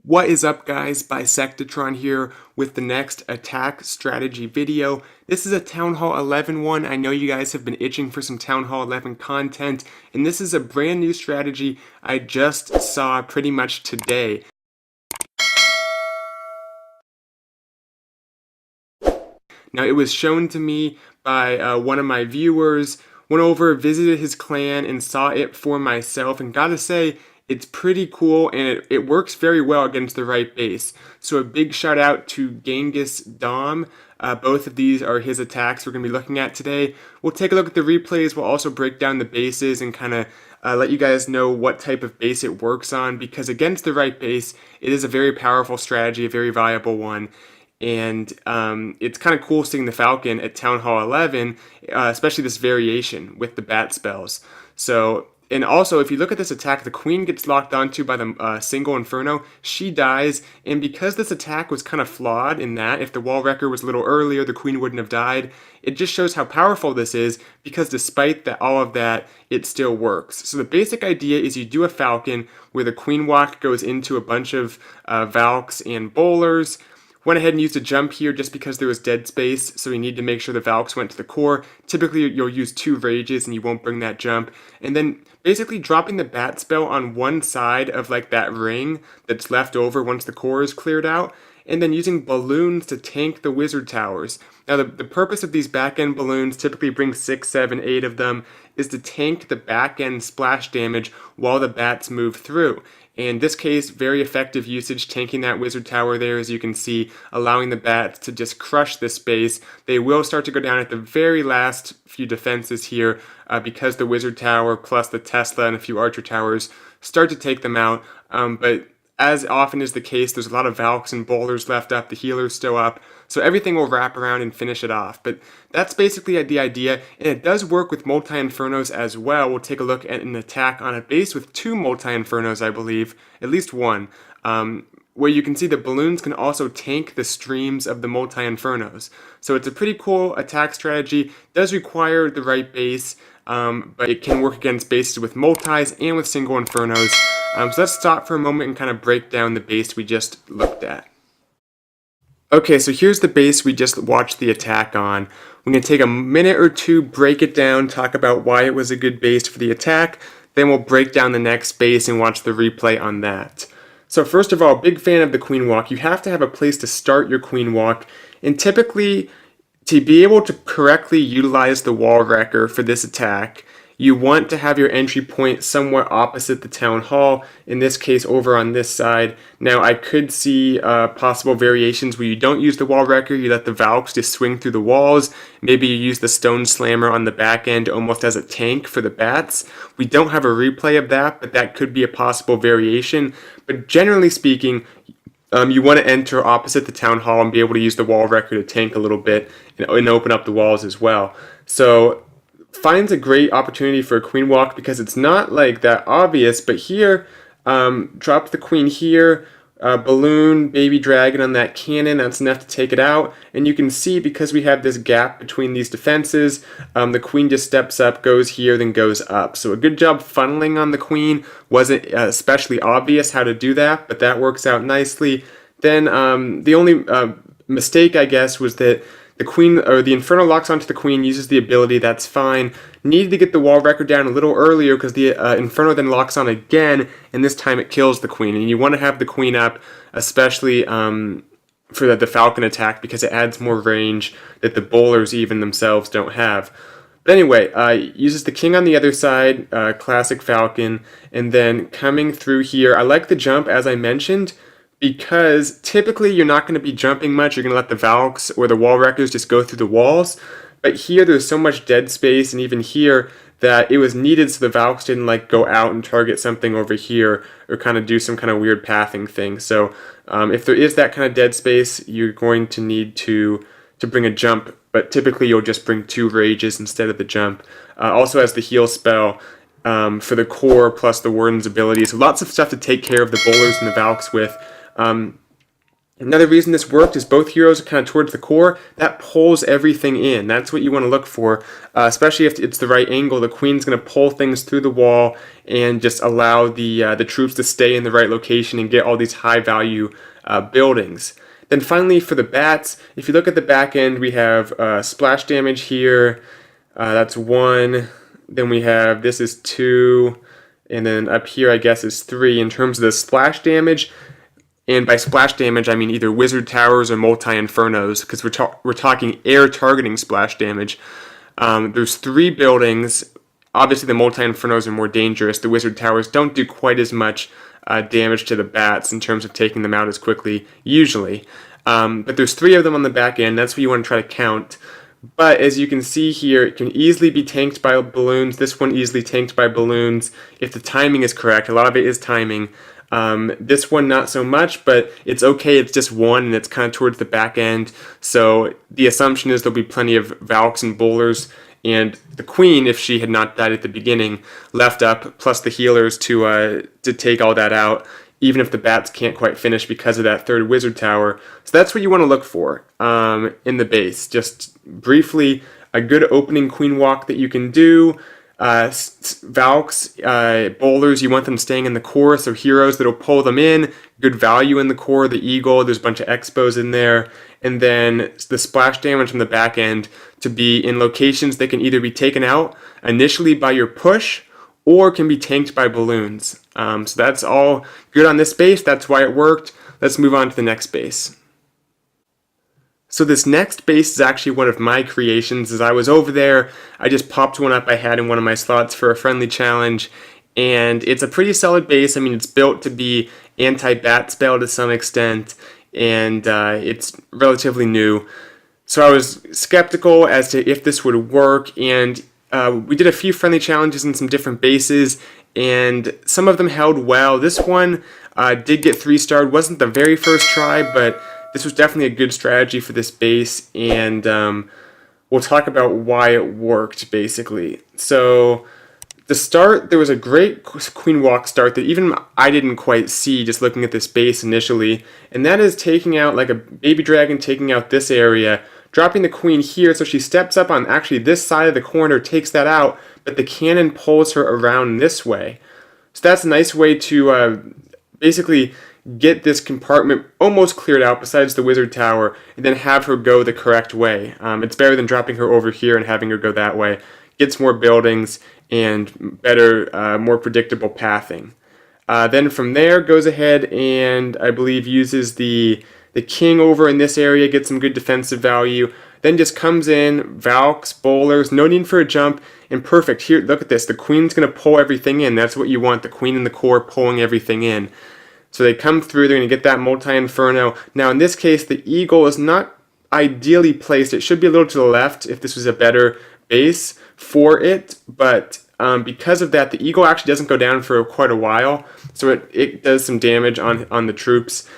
What is up, guys? Bisectatron here with the next attack strategy video. This is a Town Hall 11 one. I know you guys have been itching for some Town Hall 11 content, and this is a brand new strategy I just saw pretty much today. Now, it was shown to me by one of my viewers. Went over, visited his clan, and saw it for myself, and gotta say, it's pretty cool, and it works very well against the right base. So a big shout out to Genghis Dom. Both of these are his attacks we're going to be looking at today. We'll take a look at the replays. We'll also break down the bases and kind of let you guys know what type of base it works on, because against the right base, it is a very powerful strategy, a very viable one. And it's kind of cool seeing the Falcon at Town Hall 11, especially this variation with the bat spells. So, and also, if you look at this attack, the Queen gets locked onto by the single Inferno. She dies, and because this attack was kind of flawed in that, if the Wall Wrecker was a little earlier, the Queen wouldn't have died. It just shows how powerful this is, because despite all of that, it still works. So the basic idea is you do a Falcon where the Queen Walk goes into a bunch of Valks and Bowlers. Went ahead and used a jump here just because there was dead space, so you need to make sure the Valks went to the core. Typically, you'll use 2 Rages and you won't bring that jump. And then basically dropping the bat spell on one side of like that ring that's left over once the core is cleared out, and then using balloons to tank the wizard towers. Now, the purpose of these back-end balloons, typically bring 6, 7, 8 of them, is to tank the back-end splash damage while the bats move through. In this case, very effective usage, tanking that wizard tower there, as you can see, allowing the bats to just crush this base. They will start to go down at the very last few defenses here, because the wizard tower plus the Tesla and a few archer towers start to take them out. But as often is the case, there's a lot of Valks and Bowlers left up, the healer's still up, so everything will wrap around and finish it off. But that's basically the idea, and it does work with multi-infernos as well. We'll take a look at an attack on a base with 2 multi-infernos, I believe, at least one, where you can see the balloons can also tank the streams of the multi-infernos. So it's a pretty cool attack strategy. It does require the right base, but it can work against bases with multis and with single infernos. So let's stop for a moment and kind of break down the base we just looked at. Okay, so here's the base we just watched the attack on. We're going to take a minute or two, break it down, talk about why it was a good base for the attack, then we'll break down the next base and watch the replay on that. So first of all, big fan of the Queen Walk. You have to have a place to start your Queen Walk, and typically, to be able to correctly utilize the Wall Wrecker for this attack, you want to have your entry point somewhat opposite the Town Hall, in this case over on this side. Now, I could see possible variations where you don't use the Wall Wrecker, you let the Valks just swing through the walls. Maybe you use the Stone Slammer on the back end almost as a tank for the bats. We don't have a replay of that, but that could be a possible variation. But generally speaking, you want to enter opposite the Town Hall and be able to use the Wall Wrecker to tank a little bit and open up the walls as well. So finds a great opportunity for a Queen Walk because it's not like that obvious, but here, drop the Queen here, balloon, baby dragon on that cannon, that's enough to take it out, and you can see because we have this gap between these defenses, the Queen just steps up, goes here, then goes up. So a good job funneling on the Queen. Wasn't especially obvious how to do that, but that works out nicely. Then the only mistake, I guess, was that the Queen, or the Inferno locks onto the Queen, uses the ability, that's fine. Needed to get the Wall Wrecker down a little earlier because the Inferno then locks on again, and this time it kills the Queen. And you want to have the Queen up, especially for the Falcon attack, because it adds more range that the Bowlers even themselves don't have. But anyway, uses the King on the other side, classic Falcon, and then coming through here, I like the jump, as I mentioned, because typically you're not going to be jumping much. You're going to let the Valks or the Wall Wreckers just go through the walls. But here there's so much dead space, and even here, that it was needed so the Valks didn't like go out and target something over here or kind of do some kind of weird pathing thing. So if there is that kind of dead space, you're going to need to bring a jump, but typically you'll just bring 2 Rages instead of the jump. Also has the heal spell for the core plus the Warden's ability. So lots of stuff to take care of the Bowlers and the Valks with. And Another reason this worked is both heroes are kind of towards the core. That pulls everything in. That's what you want to look for, especially if it's the right angle. The queen's going to pull things through the wall and just allow the troops to stay in the right location and get all these high value buildings. Then finally for the bats, if you look at the back end, we have splash damage here. That's 1. Then we have, this is 2. And then up here, I guess, is 3 in terms of the splash damage. And by splash damage, I mean either wizard towers or multi-infernos, because we're talking air targeting splash damage. There's 3 buildings. Obviously, the multi-infernos are more dangerous. The wizard towers don't do quite as much damage to the bats in terms of taking them out as quickly, usually. But there's 3 of them on the back end. That's what you want to try to count. But as you can see here, it can easily be tanked by balloons. This one easily tanked by balloons if the timing is correct. A lot of it is timing. This one not so much, but it's okay. It's just 1 and it's kind of towards the back end. So the assumption is there'll be plenty of Valks and bowlers, and the queen, if she had not died at the beginning, left up, plus the healers to take all that out, even if the bats can't quite finish because of that 3rd wizard tower. So that's what you want to look for in the base. Just briefly, a good opening queen walk that you can do. Valks, bowlers, you want them staying in the core, so heroes that'll pull them in, good value in the core, the eagle, there's a bunch of expos in there, and then the splash damage from the back end to be in locations that can either be taken out initially by your push, or can be tanked by balloons. So that's all good on this base, that's why it worked. Let's move on to the next base. So this next base is actually one of my creations. As I was over there, I just popped one up I had in one of my slots for a friendly challenge, and it's a pretty solid base. I mean, it's built to be anti-bat spell to some extent, and it's relatively new. So I was skeptical as to if this would work, and we did a few friendly challenges in some different bases, and some of them held well. This one did get 3-starred. Wasn't the very first try, but this was definitely a good strategy for this base, and we'll talk about why it worked, basically. So, the start, there was a great queen walk start that even I didn't quite see just looking at this base initially, and that is taking out, like a baby dragon, taking out this area, dropping the queen here, so she steps up on actually this side of the corner, takes that out, but the cannon pulls her around this way. So that's a nice way to basically get this compartment almost cleared out besides the wizard tower, and then have her go the correct way. It's better than dropping her over here and having her go that way. Gets more buildings and better, more predictable pathing. Then from there goes ahead and I believe uses the king over in this area, gets some good defensive value. Then just comes in, Valks, bowlers, no need for a jump, and perfect. Here, look at this. The queen's going to pull everything in. That's what you want, the queen in the core pulling everything in. So they come through, they're going to get that multi-inferno. Now in this case, the eagle is not ideally placed. It should be a little to the left if this was a better base for it, but because of that, the eagle actually doesn't go down for quite a while, so it does some damage on the troops.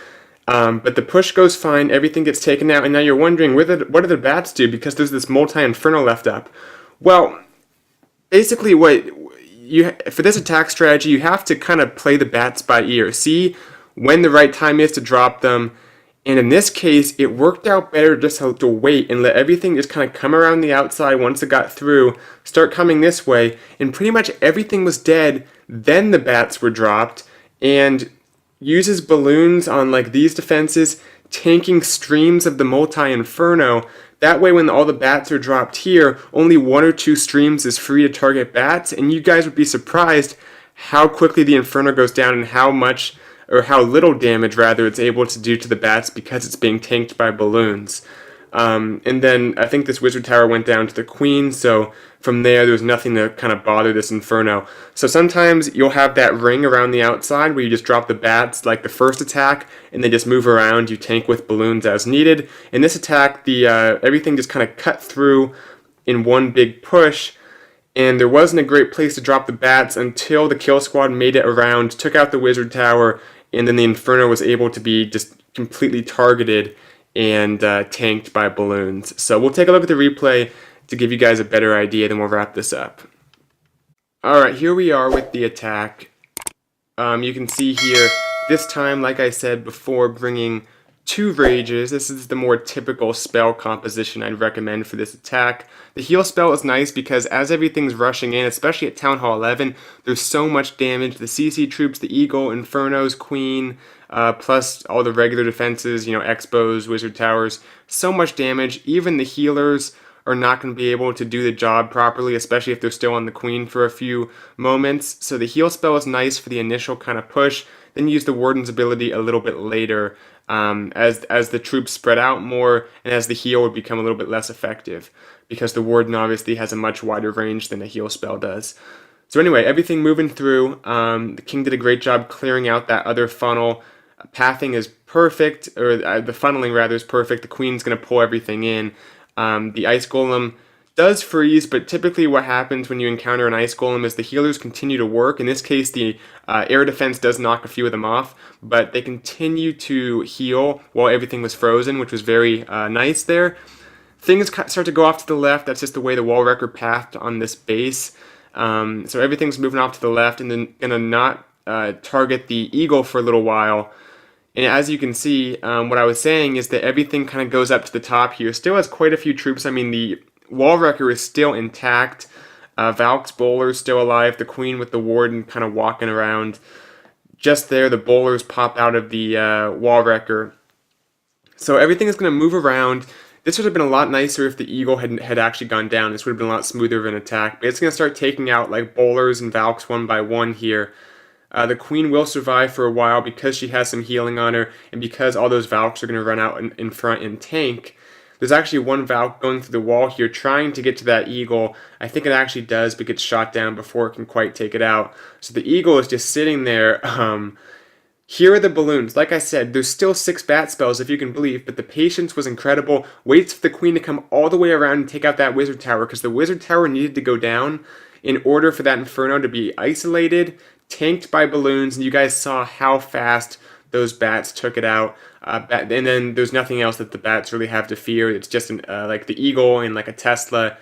But the push goes fine, everything gets taken out, and now you're wondering, what do the bats do, because there's this multi-inferno left up? Well, basically for this attack strategy, you have to kind of play the bats by ear. See when the right time is to drop them. And in this case, it worked out better just to wait and let everything just kind of come around the outside once it got through, start coming this way, and pretty much everything was dead. Then the bats were dropped, and uses balloons on like these defenses, tanking streams of the multi-inferno. That way when all the bats are dropped here, only 1 or 2 streams is free to target bats, and you guys would be surprised how quickly the inferno goes down and how much, or how little damage rather, it's able to do to the bats because it's being tanked by balloons. And then I think this wizard tower went down to the queen, so from there was nothing to kind of bother this inferno. So sometimes you'll have that ring around the outside where you just drop the bats like the first attack and they just move around, you tank with balloons as needed. In this attack, everything just kind of cut through in one big push, and there wasn't a great place to drop the bats until the kill squad made it around, took out the wizard tower, and then the inferno was able to be just completely targeted and tanked by balloons. So we'll take a look at the replay to give you guys a better idea, then we'll wrap this up. Alright, here we are with the attack. You can see here, this time, like I said before, bringing 2 rages. This is the more typical spell composition I'd recommend for this attack. The heal spell is nice because as everything's rushing in, especially at Town Hall 11, there's so much damage. The CC troops, the Eagle, Infernos, Queen, plus all the regular defenses, Expos, Wizard Towers, so much damage. Even the healers are not going to be able to do the job properly, especially if they're still on the Queen for a few moments. So the heal spell is nice for the initial kind of push. Then use the Warden's ability a little bit later as the troops spread out more and as the heal would become a little bit less effective because the Warden obviously has a much wider range than a heal spell does. So anyway, everything moving through. The King did a great job clearing out that other funnel. Pathing is perfect, or the funneling rather is perfect. The Queen's going to pull everything in. The Ice Golem does freeze, but typically what happens when you encounter an Ice Golem is the healers continue to work. In this case, the air defense does knock a few of them off, but they continue to heal while everything was frozen, which was very nice there. Things start to go off to the left. That's just the way the Wall Wrecker pathed on this base. So everything's moving off to the left and then going to not target the Eagle for a little while. And as you can see, what I was saying is that everything kind of goes up to the top here. Still has quite a few troops. I mean, the Wall Wrecker is still intact. Valk's Bowler is still alive. The Queen with the Warden kind of walking around. Just there, the Bowlers pop out of the Wall Wrecker. So everything is going to move around. This would have been a lot nicer if the Eagle had actually gone down. This would have been a lot smoother of an attack. But it's going to start taking out like Bowlers and Valks one by one here. The Queen will survive for a while because she has some healing on her and because all those Valks are going to run out in front and tank. There's actually one Valk going through the wall here trying to get to that Eagle. I think it actually does, but gets shot down before it can quite take it out. So the Eagle is just sitting there. Here are the balloons. Like I said, there's still 6 bat spells if you can believe, but the patience was incredible. Waits for the Queen to come all the way around and take out that Wizard Tower because the Wizard Tower needed to go down in order for that Inferno to be isolated, tanked by balloons, and you guys saw how fast those bats took it out. And then there's nothing else that the bats really have to fear. It's just like the Eagle and like a Tesla.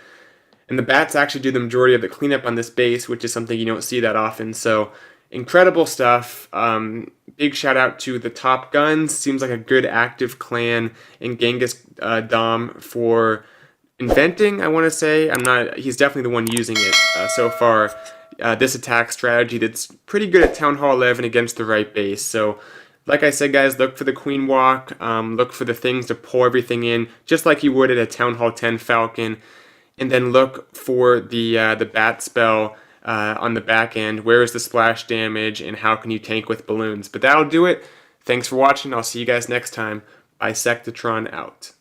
And the bats actually do the majority of the cleanup on this base, which is something you don't see that often. So incredible stuff. Big shout out to the Top Guns. Seems like a good active clan in Genghis Dom for inventing, I want to say. He's definitely the one using it so far. This attack strategy that's pretty good at Town Hall 11 against the right base. So like I said, guys, look for the Queen Walk. Look for the things to pull everything in, just like you would at a Town Hall 10 Falcon. And then look for the Bat spell on the back end. Where is the splash damage, and how can you tank with balloons? But that'll do it. Thanks for watching. I'll see you guys next time. Bisectatron out.